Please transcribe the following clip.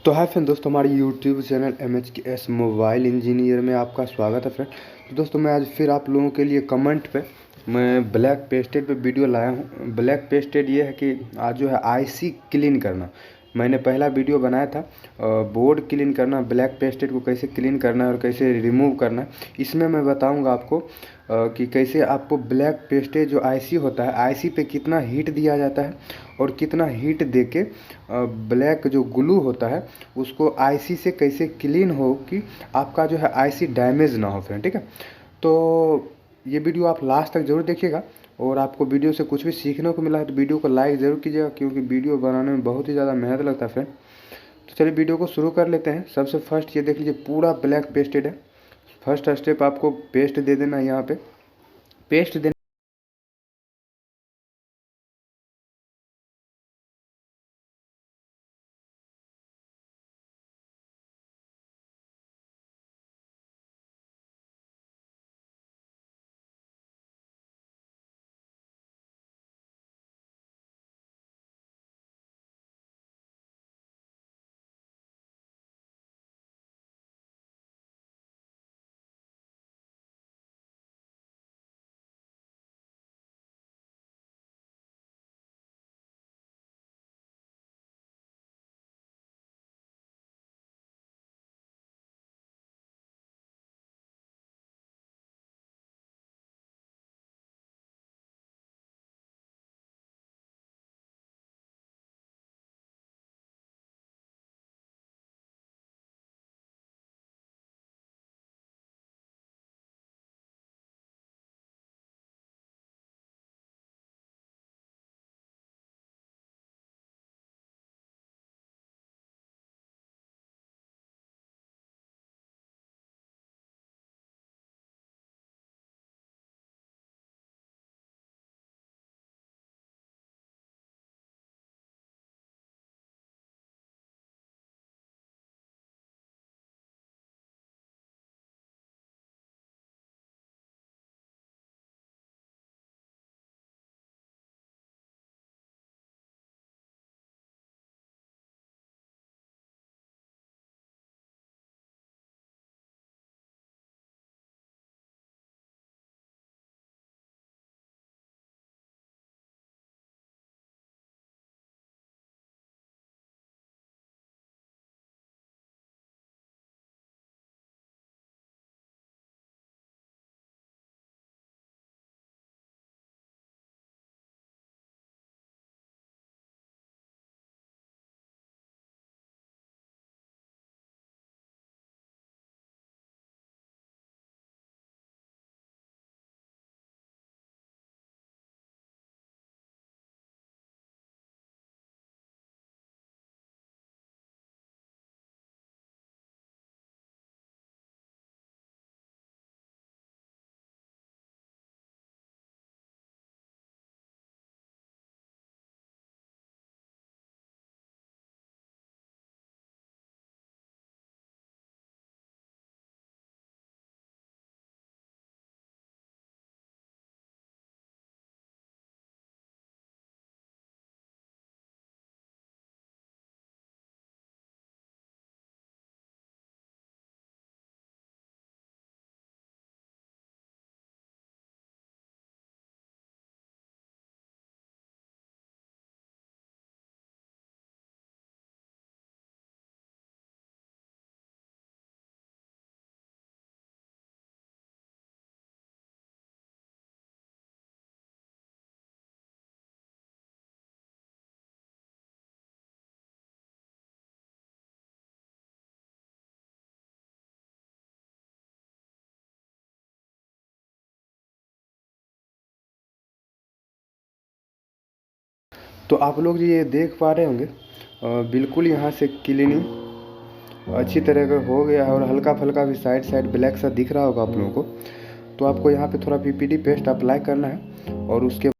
तो hi friend दोस्तों, हमारे YouTube channel MHKS mobile engineer में आपका स्वागत है फ्रेंड। तो दोस्तों मैं आज फिर आप लोगों के लिए कमेंट पे मैं ब्लैक पेस्टेड पे वीडियो लाया हूँ। ब्लैक पेस्टेड ये है कि आज जो है आईसी क्लीन करना। मैंने पहला वीडियो बनाया था बोर्ड क्लीन करना, ब्लैक पेस्टेड को कैसे क्लीन करना है और कैसे रिमूव करना है। इसमें मैं बताऊँगा आपको कि कैसे आपको ब्लैक पेस्टेड जो आईसी होता है, आईसी पे कितना हीट दिया जाता है और कितना हीट देके ब्लैक जो ग्लू होता है उसको आईसी से कैसे क्लीन हो कि आपका जो है आईसी डैमेज ना हो फ्रेंड। ठीक है, तो ये वीडियो आप लास्ट तक ज़रूर देखिएगा और आपको वीडियो से कुछ भी सीखने को मिला है तो वीडियो को लाइक ज़रूर कीजिएगा, क्योंकि वीडियो बनाने में बहुत ही ज़्यादा मेहनत लगता है फ्रेंड। तो चलिए वीडियो को शुरू कर लेते हैं। सबसे फर्स्ट ये देख लीजिए, पूरा ब्लैक पेस्टेड है। फर्स्ट स्टेप आपको पेस्ट दे देना है। यहाँ पे पेस्ट देना तो आप लोग ये देख पा रहे होंगे बिल्कुल यहाँ से क्लीनिंग अच्छी तरह का हो गया है और हल्का फुल्का भी साइड साइड ब्लैक सा दिख रहा होगा आप लोगों को। तो आपको यहाँ पे थोड़ा PPD पेस्ट अप्लाई करना है और उसके